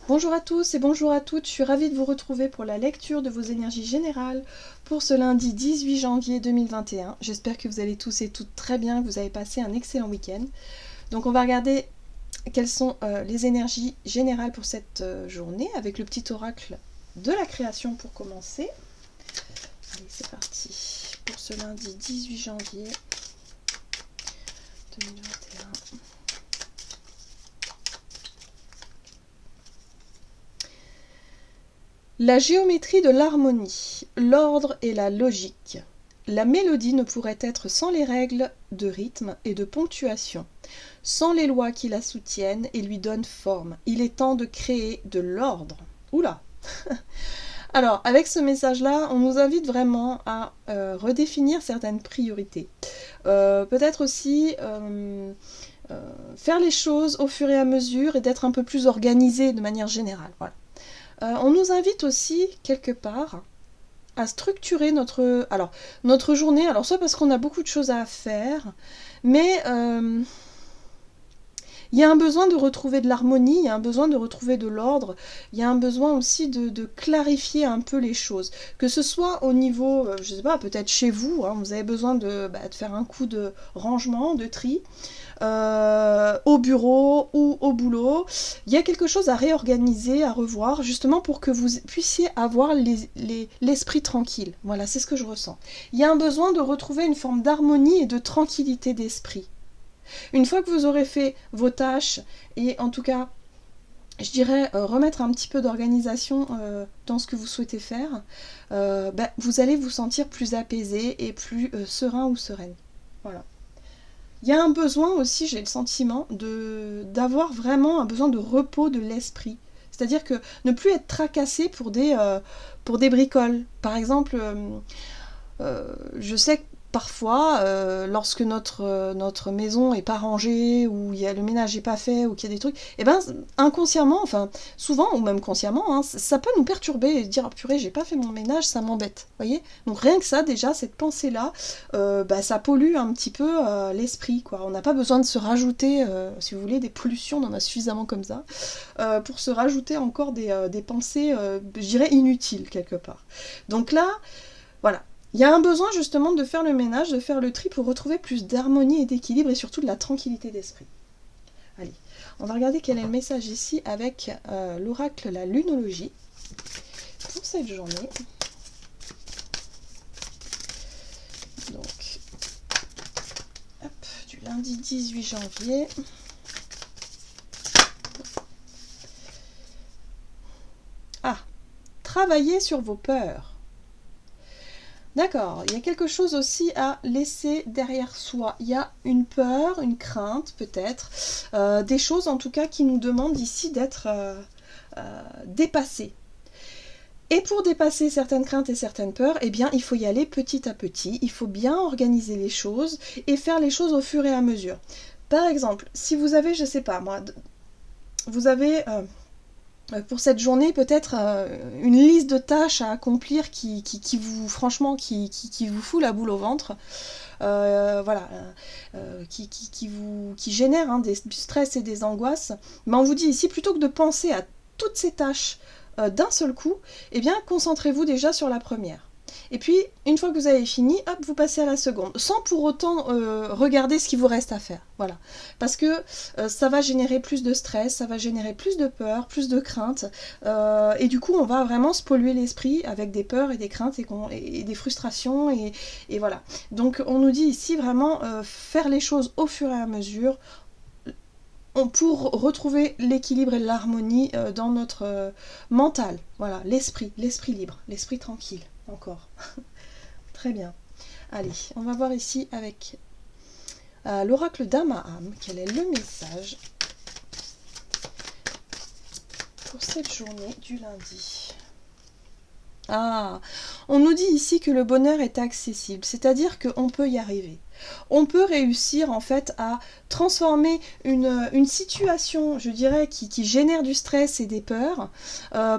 Bonjour à tous et bonjour à toutes, je suis ravie de vous retrouver pour la lecture de vos énergies générales pour ce lundi 18 janvier 2021. J'espère que vous allez tous et toutes très bien, que vous avez passé un excellent week-end. Donc on va regarder quelles sont les énergies générales pour cette journée avec le petit oracle de la création pour commencer. Allez, c'est parti pour ce lundi 18 janvier 2021. La géométrie de l'harmonie, l'ordre et la logique. La mélodie ne pourrait être sans les règles de rythme et de ponctuation, sans les lois qui la soutiennent et lui donnent forme. Il est temps de créer de l'ordre. Oula. Alors, avec ce message-là, on nous invite vraiment à redéfinir certaines priorités. Peut-être aussi faire les choses au fur et à mesure et d'être un peu plus organisé de manière générale. Voilà. On nous invite aussi, quelque part, à structurer notre journée, alors soit parce qu'on a beaucoup de choses à faire, mais il y a un besoin de retrouver de l'harmonie, il y a un besoin de retrouver de l'ordre, il y a un besoin aussi de clarifier un peu les choses. Que ce soit au niveau, je sais pas, peut-être chez vous, hein, vous avez besoin de faire un coup de rangement, de tri, au bureau ou au boulot. Il y a quelque chose à réorganiser, à revoir, justement pour que vous puissiez avoir l'esprit tranquille. Voilà, c'est ce que je ressens. Il y a un besoin de retrouver une forme d'harmonie et de tranquillité d'esprit. Une fois que vous aurez fait vos tâches, et en tout cas, je dirais remettre un petit peu d'organisation dans ce que vous souhaitez faire, vous allez vous sentir plus apaisé et plus serein ou sereine. Voilà. Il y a un besoin aussi, j'ai le sentiment, d'avoir vraiment un besoin de repos de l'esprit. C'est-à-dire que ne plus être tracassé pour des bricoles. Par exemple, je sais que parfois, lorsque notre maison est pas rangée, ou le ménage n'est pas fait, ou qu'il y a des trucs, et ben inconsciemment, enfin souvent, ou même consciemment, hein, ça peut nous perturber et dire oh, purée, j'ai pas fait mon ménage, ça m'embête. Voyez. Donc rien que ça, déjà, cette pensée-là, ça pollue un petit peu l'esprit, quoi. On n'a pas besoin de se rajouter, si vous voulez, des pollutions, on en a suffisamment comme ça, pour se rajouter encore des pensées, je dirais, inutiles, quelque part. Donc là, voilà. Il y a un besoin justement de faire le ménage, de faire le tri pour retrouver plus d'harmonie et d'équilibre et surtout de la tranquillité d'esprit. Allez, on va regarder quel est le message ici avec l'oracle, la lunologie, pour cette journée. Donc, hop, du lundi 18 janvier. Ah, travaillez sur vos peurs. D'accord, il y a quelque chose aussi à laisser derrière soi. Il y a une peur, une crainte peut-être, des choses en tout cas qui nous demandent ici d'être dépassées. Et pour dépasser certaines craintes et certaines peurs, eh bien, il faut y aller petit à petit, il faut bien organiser les choses et faire les choses au fur et à mesure. Par exemple, si vous avez, je sais pas moi, vous avez... pour cette journée, peut-être une liste de tâches à accomplir qui vous, franchement, qui vous fout la boule au ventre, qui génère du stress et des angoisses. Mais on vous dit ici, plutôt que de penser à toutes ces tâches d'un seul coup, eh bien, concentrez-vous déjà sur la première. Et puis, une fois que vous avez fini, hop, vous passez à la seconde, sans pour autant regarder ce qui vous reste à faire. Voilà. Parce que ça va générer plus de stress, ça va générer plus de peur, plus de crainte, et du coup, on va vraiment se polluer l'esprit avec des peurs et des craintes et des frustrations, et voilà. Donc, on nous dit ici vraiment faire les choses au fur et à mesure, pour retrouver l'équilibre et l'harmonie dans notre mental. Voilà, l'esprit libre, l'esprit tranquille. Encore. Très bien. Allez, on va voir ici avec l'oracle d'Amaham, quel est le message pour cette journée du lundi. Ah, on nous dit ici que le bonheur est accessible, c'est-à-dire qu'on peut y arriver. On peut réussir en fait à transformer une situation, je dirais, qui génère du stress et des peurs,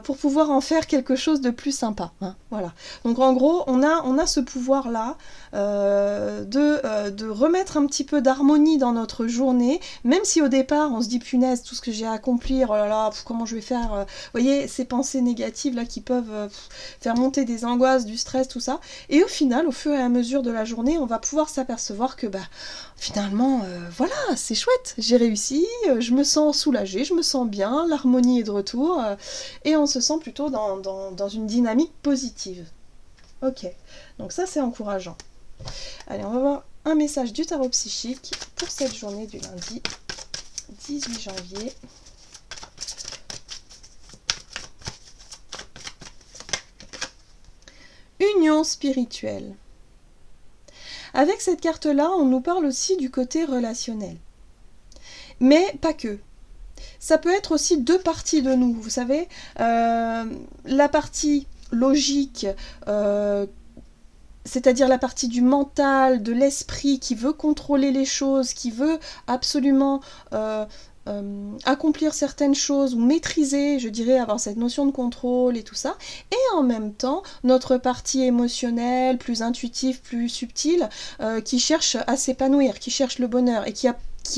pour pouvoir en faire quelque chose de plus sympa. Hein, voilà. Donc en gros, on a ce pouvoir-là de remettre un petit peu d'harmonie dans notre journée, même si au départ on se dit punaise, tout ce que j'ai à accomplir, oh là là, comment je vais faire, vous voyez, ces pensées négatives là qui peuvent faire monter des angoisses, du stress, tout ça, et au final, au fur et à mesure de la journée, on va pouvoir s'apercevoir que finalement, voilà, c'est chouette, j'ai réussi, je me sens soulagée, je me sens bien, l'harmonie est de retour, et on se sent plutôt dans une dynamique positive. Ok, donc ça c'est encourageant. Allez, on va voir un message du tarot psychique pour cette journée du lundi 18 janvier. Union spirituelle. Avec cette carte-là, on nous parle aussi du côté relationnel. Mais pas que. Ça peut être aussi deux parties de nous, vous savez. La partie logique, c'est-à-dire la partie du mental, de l'esprit qui veut contrôler les choses, qui veut absolument accomplir certaines choses ou maîtriser, je dirais, avoir cette notion de contrôle et tout ça, et en même temps notre partie émotionnelle, plus intuitive, plus subtile, qui cherche à s'épanouir, qui cherche le bonheur et qui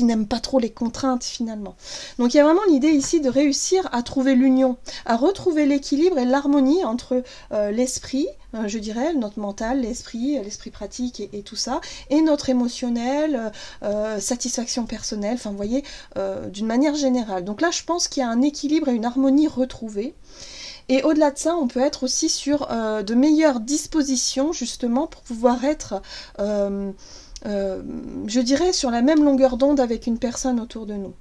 n'aime pas trop les contraintes finalement. Donc il y a vraiment l'idée ici de réussir à trouver l'union, à retrouver l'équilibre et l'harmonie entre l'esprit, je dirais, notre mental, l'esprit pratique et tout ça, et notre émotionnel, satisfaction personnelle, enfin vous voyez, d'une manière générale. Donc là je pense qu'il y a un équilibre et une harmonie retrouvée. Et au-delà de ça, on peut être aussi sur de meilleures dispositions justement pour pouvoir être je dirais sur la même longueur d'onde avec une personne autour de nous.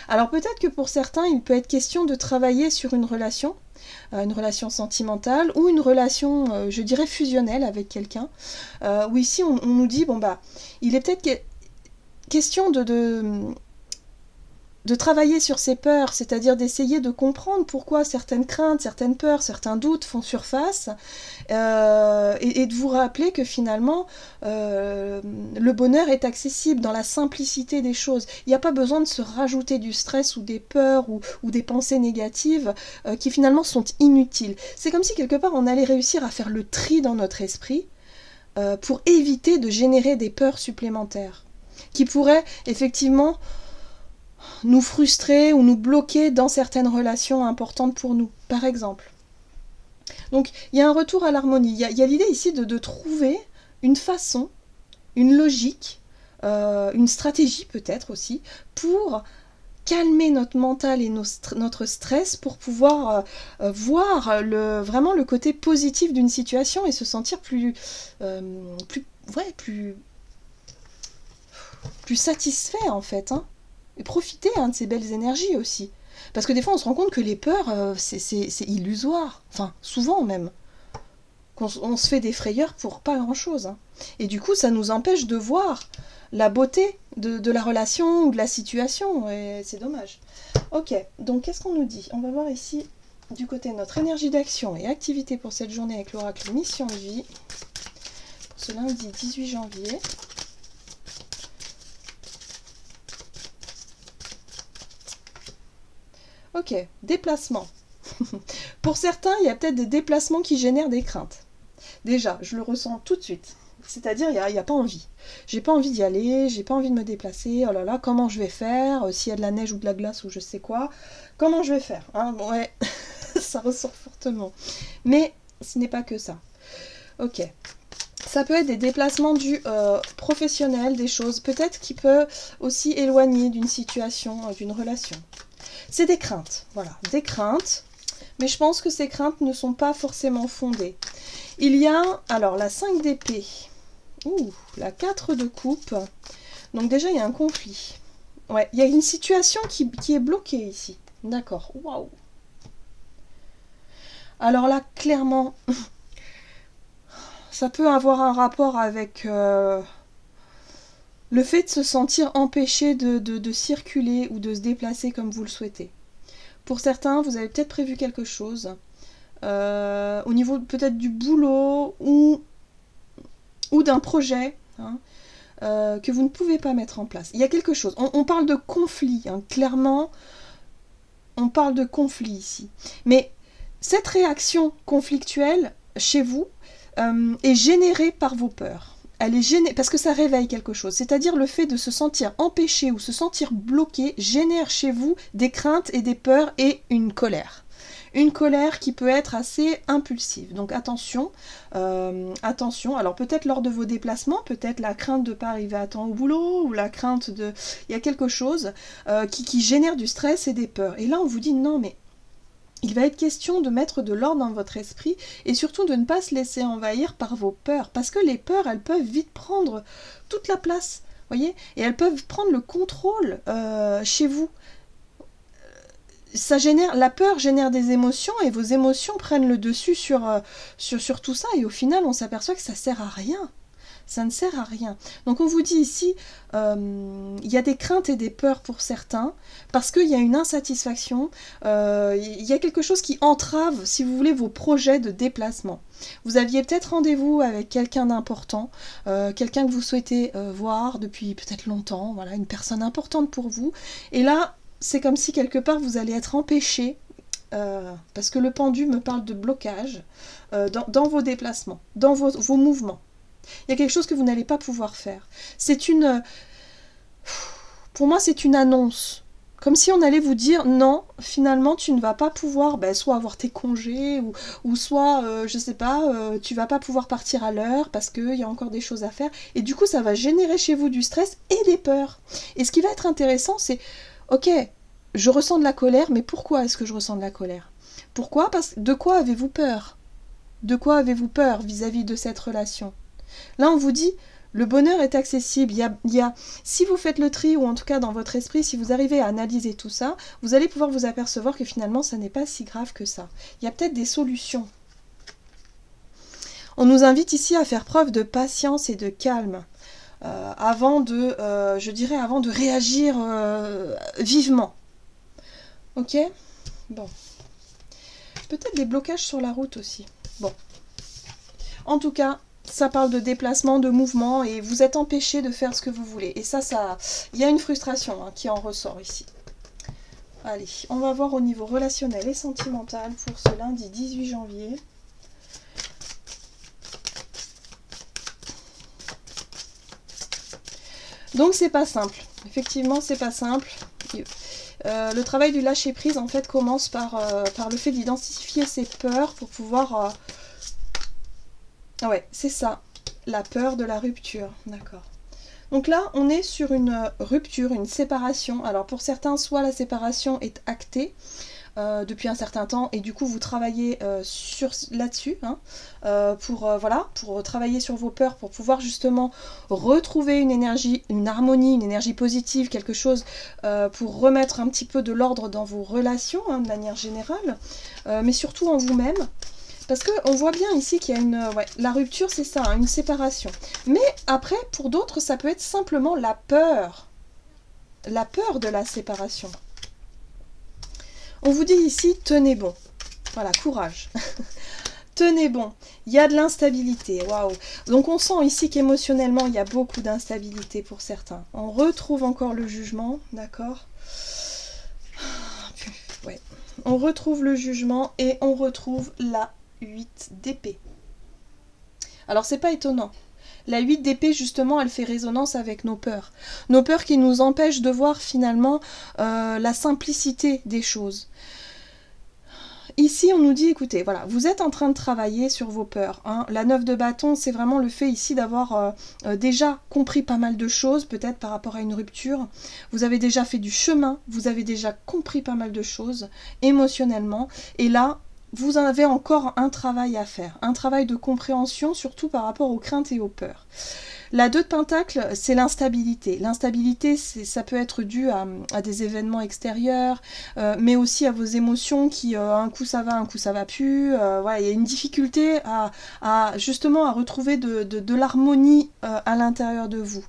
Alors peut-être que pour certains, il peut être question de travailler sur une relation sentimentale ou une relation, je dirais, fusionnelle avec quelqu'un, où ici on nous dit, il est peut-être question de travailler sur ses peurs, c'est-à-dire d'essayer de comprendre pourquoi certaines craintes, certaines peurs, certains doutes font surface, et de vous rappeler que finalement, le bonheur est accessible dans la simplicité des choses. Il n'y a pas besoin de se rajouter du stress ou des peurs ou des pensées négatives qui finalement sont inutiles. C'est comme si quelque part on allait réussir à faire le tri dans notre esprit pour éviter de générer des peurs supplémentaires qui pourraient effectivement nous frustrer ou nous bloquer dans certaines relations importantes pour nous, par exemple. Donc, il y a un retour à l'harmonie. Il y a l'idée ici de trouver une façon, une logique, une stratégie peut-être aussi, pour calmer notre mental et notre stress pour pouvoir voir vraiment le côté positif d'une situation et se sentir plus satisfait en fait, hein. Et profiter de ces belles énergies aussi. Parce que des fois, on se rend compte que les peurs, c'est illusoire. Enfin, souvent même. On se fait des frayeurs pour pas grand-chose. Hein. Et du coup, ça nous empêche de voir la beauté de la relation ou de la situation. Et c'est dommage. Ok, donc qu'est-ce qu'on nous dit? On va voir ici, du côté de notre énergie d'action et activité pour cette journée avec l'oracle Mission de Vie. Pour ce lundi 18 janvier. Ok, déplacement. Pour certains, il y a peut-être des déplacements qui génèrent des craintes. Déjà, je le ressens tout de suite. C'est-à-dire, il n'y a pas envie. J'ai pas envie d'y aller, j'ai pas envie de me déplacer. Oh là là, comment je vais faire s'il y a de la neige ou de la glace ou je sais quoi, comment je vais faire hein. Ouais, ça ressort fortement. Mais ce n'est pas que ça. Ok. Ça peut être des déplacements professionnels, des choses peut-être qui peuvent aussi éloigner d'une situation, d'une relation. C'est des craintes, voilà, des craintes, mais je pense que ces craintes ne sont pas forcément fondées. Il y a, alors, la 5 d'épée, la 4 de coupe, donc déjà il y a un conflit. Ouais, il y a une situation qui est bloquée ici, d'accord, waouh. Alors là, clairement, ça peut avoir un rapport avec le fait de se sentir empêché de circuler ou de se déplacer comme vous le souhaitez. Pour certains, vous avez peut-être prévu quelque chose au niveau peut-être du boulot ou d'un projet hein, que vous ne pouvez pas mettre en place. Il y a quelque chose. On parle de conflit, hein, clairement, on parle de conflit ici. Mais cette réaction conflictuelle chez vous est générée par vos peurs. elle est gênée, parce que ça réveille quelque chose. C'est-à-dire le fait de se sentir empêché ou se sentir bloqué génère chez vous des craintes et des peurs et une colère. Une colère qui peut être assez impulsive. Donc attention, attention. Alors peut-être lors de vos déplacements, peut-être la crainte de ne pas arriver à temps au boulot, ou la crainte de... Il y a quelque chose qui génère du stress et des peurs. Et là on vous dit non mais il va être question de mettre de l'ordre dans votre esprit et surtout de ne pas se laisser envahir par vos peurs. Parce que les peurs, elles peuvent vite prendre toute la place, voyez, et elles peuvent prendre le contrôle chez vous. La peur génère des émotions et vos émotions prennent le dessus sur tout ça et au final on s'aperçoit que ça sert à rien. Ça ne sert à rien. Donc on vous dit ici, il y a des craintes et des peurs pour certains, parce qu'il y a une insatisfaction, il y a quelque chose qui entrave, si vous voulez, vos projets de déplacement. Vous aviez peut-être rendez-vous avec quelqu'un d'important, quelqu'un que vous souhaitez voir depuis peut-être longtemps, voilà, une personne importante pour vous, et là, c'est comme si quelque part vous allez être empêché, parce que le pendu me parle de blocage, dans vos déplacements, dans vos mouvements. Il y a quelque chose que vous n'allez pas pouvoir faire. Pour moi, c'est une annonce. Comme si on allait vous dire, non, finalement, tu ne vas pas pouvoir soit avoir tes congés, ou soit, je sais pas, tu vas pas pouvoir partir à l'heure parce qu'il y a encore des choses à faire. Et du coup, ça va générer chez vous du stress et des peurs. Et ce qui va être intéressant, c'est, ok, je ressens de la colère, mais pourquoi est-ce que je ressens de la colère? Pourquoi? De quoi avez-vous peur? De quoi avez-vous peur vis-à-vis de cette relation? Là, on vous dit, le bonheur est accessible. Si vous faites le tri, ou en tout cas dans votre esprit, si vous arrivez à analyser tout ça, vous allez pouvoir vous apercevoir que finalement, ça n'est pas si grave que ça. Il y a peut-être des solutions. On nous invite ici à faire preuve de patience et de calme, avant de réagir vivement. Ok? Bon. Peut-être des blocages sur la route aussi. Bon. En tout cas, ça parle de déplacement, de mouvement, et vous êtes empêché de faire ce que vous voulez. Et ça, il y a une frustration qui en ressort ici. Allez, on va voir au niveau relationnel et sentimental pour ce lundi 18 janvier. Donc c'est pas simple. Effectivement, c'est pas simple. Le travail du lâcher prise en fait commence par le fait d'identifier ses peurs pour pouvoir... Ouais, c'est ça, la peur de la rupture, d'accord. Donc là, on est sur une rupture, une séparation. Alors pour certains, soit la séparation est actée depuis un certain temps et du coup vous travaillez là-dessus pour travailler sur vos peurs, pour pouvoir justement retrouver une énergie, une harmonie, une énergie positive, quelque chose pour remettre un petit peu de l'ordre dans vos relations de manière générale, mais surtout en vous-même. Parce qu'on voit bien ici qu'il y a la rupture, c'est ça, une séparation. Mais après, pour d'autres, ça peut être simplement la peur de la séparation. On vous dit ici, tenez bon. Voilà, courage. Tenez bon. Il y a de l'instabilité, waouh. Donc on sent ici qu'émotionnellement, il y a beaucoup d'instabilité pour certains. On retrouve encore le jugement, d'accord ? Ouais. On retrouve le jugement et on retrouve la 8 d'épée. Alors c'est pas étonnant. La 8 d'épée justement elle fait résonance avec nos peurs. Nos peurs qui nous empêchent de voir finalement la simplicité des choses. Ici on nous dit écoutez voilà vous êtes en train de travailler sur vos peurs. La 9 de bâton c'est vraiment le fait ici d'avoir déjà compris pas mal de choses peut-être par rapport à une rupture. Vous avez déjà fait du chemin, vous avez déjà compris pas mal de choses émotionnellement et là vous en avez encore un travail à faire, un travail de compréhension, surtout par rapport aux craintes et aux peurs. La 2 de Pentacle, c'est l'instabilité. L'instabilité, ça peut être dû à des événements extérieurs, mais aussi à vos émotions qui, un coup ça va, un coup ça va plus. Voilà, il y a une difficulté justement à retrouver de l'harmonie à l'intérieur de vous.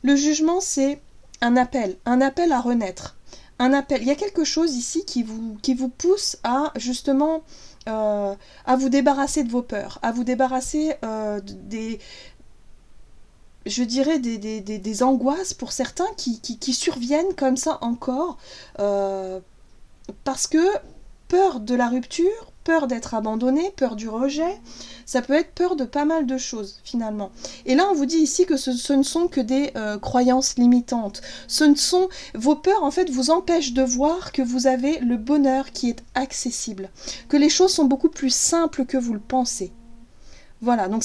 Le jugement, c'est un appel à renaître. Un appel. Il y a quelque chose ici qui vous pousse à justement à vous débarrasser de vos peurs, à vous débarrasser des angoisses pour certains qui surviennent comme ça encore parce que peur de la rupture, peur d'être abandonné, peur du rejet, ça peut être peur de pas mal de choses finalement. Et là on vous dit ici que ce ne sont que des croyances limitantes. Vos peurs en fait vous empêchent de voir que vous avez le bonheur qui est accessible, que les choses sont beaucoup plus simples que vous le pensez. Voilà, donc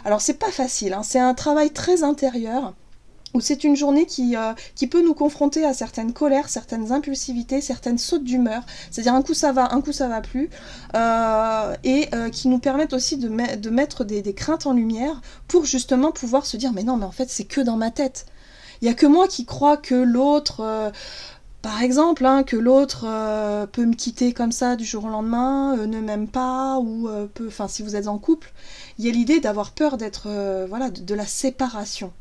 alors c'est pas facile, hein, c'est un travail très intérieur, où c'est une journée qui peut nous confronter à certaines colères, certaines impulsivités, certaines sautes d'humeur, c'est-à-dire un coup ça va plus, qui nous permettent aussi de mettre des craintes en lumière pour justement pouvoir se dire mais non mais en fait c'est que dans ma tête. Il n'y a que moi qui crois que l'autre... par exemple, hein, que l'autre peut me quitter comme ça du jour au lendemain, ne m'aime pas, ou enfin si vous êtes en couple, il y a l'idée d'avoir peur d'être, voilà, de la séparation.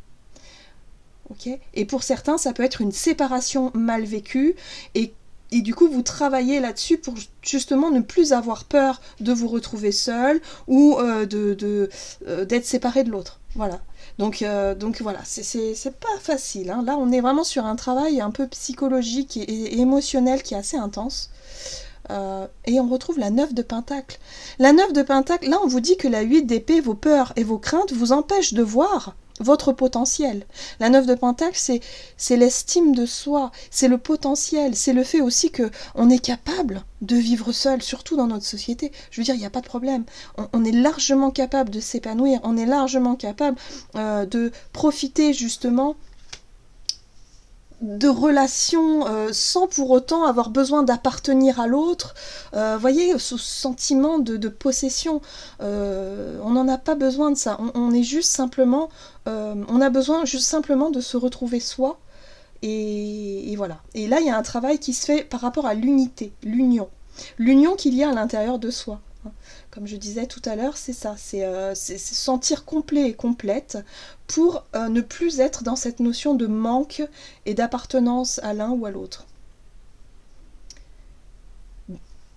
Okay. Et pour certains, ça peut être une séparation mal vécue, et du coup, vous travaillez là-dessus pour justement ne plus avoir peur de vous retrouver seul, ou d'être séparé de l'autre. Voilà. Donc voilà, c'est pas facile. Hein. Là, on est vraiment sur un travail un peu psychologique et émotionnel qui est assez intense. Et on retrouve la 9 de Pentacle. La 9 de Pentacle, là, on vous dit que la 8 d'épée, vos peurs et vos craintes vous empêchent de voir votre potentiel. La 9 de Pentacle, c'est l'estime de soi, c'est le potentiel, c'est le fait aussi que on est capable de vivre seul, surtout dans notre société. Je veux dire, il n'y a pas de problème. On est largement capable de s'épanouir, on est largement capable de profiter justement de relations sans pour autant avoir besoin d'appartenir à l'autre. Voyez, ce sentiment de possession, on n'en a pas besoin de ça. On est juste simplement, on a besoin juste simplement de se retrouver soi. Et voilà. Et là, il y a un travail qui se fait par rapport à l'unité, l'union. L'union qu'il y a à l'intérieur de soi. Comme je disais tout à l'heure, c'est ça, c'est se sentir complet et complète pour ne plus être dans cette notion de manque et d'appartenance à l'un ou à l'autre.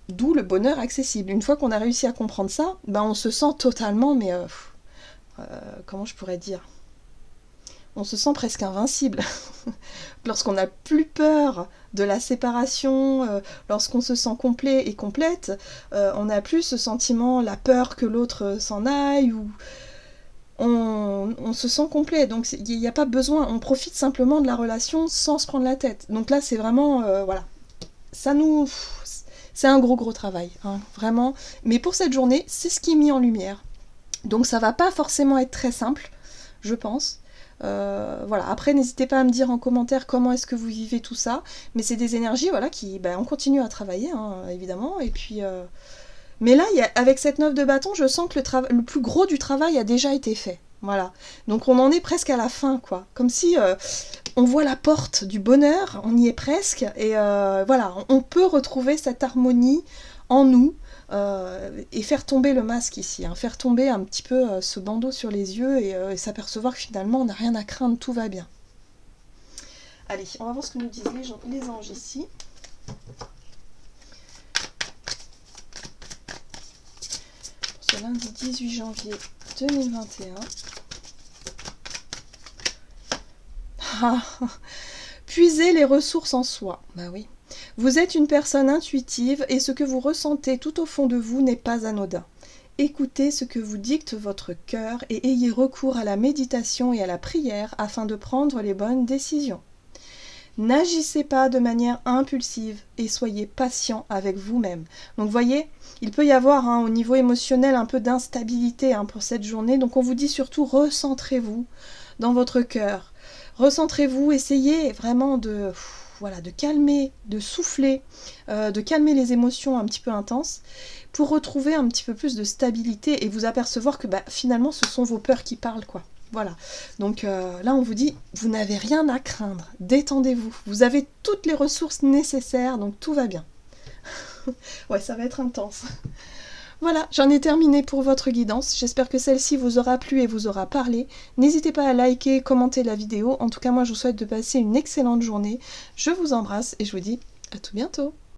D'où le bonheur accessible. Une fois qu'on a réussi à comprendre ça, ben on se sent totalement, mais comment je pourrais dire ? On se sent presque invincible. Lorsqu'on n'a plus peur de la séparation, lorsqu'on se sent complet et complète, on n'a plus ce sentiment, la peur que l'autre s'en aille, ou on se sent complet. Donc il n'y a pas besoin, on profite simplement de la relation sans se prendre la tête. Donc là c'est vraiment, voilà, c'est un gros travail, hein, vraiment. Mais pour cette journée, c'est ce qui est mis en lumière. Donc ça va pas forcément être très simple, je pense. Voilà. Après, n'hésitez pas à me dire en commentaire comment est-ce que vous vivez tout ça, mais c'est des énergies, voilà, qui, on continue à travailler, hein, évidemment, et puis... Mais là, avec cette 9 de bâton, je sens que le plus gros du travail a déjà été fait, voilà. Donc on en est presque à la fin, quoi, comme si on voit la porte du bonheur, on y est presque, et voilà, on peut retrouver cette harmonie en nous, et faire tomber le masque ici, hein, faire tomber un petit peu ce bandeau sur les yeux et s'apercevoir que finalement on n'a rien à craindre, tout va bien. Allez, on va voir ce que nous disent les anges ici. Pour ce lundi 18 janvier 2021. Puisez les ressources en soi. Bah oui. Vous êtes une personne intuitive et ce que vous ressentez tout au fond de vous n'est pas anodin. Écoutez ce que vous dicte votre cœur et ayez recours à la méditation et à la prière afin de prendre les bonnes décisions. N'agissez pas de manière impulsive et soyez patient avec vous-même. Donc vous voyez, il peut y avoir au niveau émotionnel un peu d'instabilité pour cette journée. Donc on vous dit surtout recentrez-vous dans votre cœur. Recentrez-vous, essayez vraiment de calmer, de souffler, de calmer les émotions un petit peu intenses pour retrouver un petit peu plus de stabilité et vous apercevoir que finalement ce sont vos peurs qui parlent, quoi. Voilà, donc là on vous dit, vous n'avez rien à craindre, détendez-vous, vous avez toutes les ressources nécessaires, donc tout va bien. Ouais, ça va être intense. Voilà, j'en ai terminé pour votre guidance. J'espère que celle-ci vous aura plu et vous aura parlé. N'hésitez pas à liker, commenter la vidéo. En tout cas, moi, je vous souhaite de passer une excellente journée. Je vous embrasse et je vous dis à tout bientôt.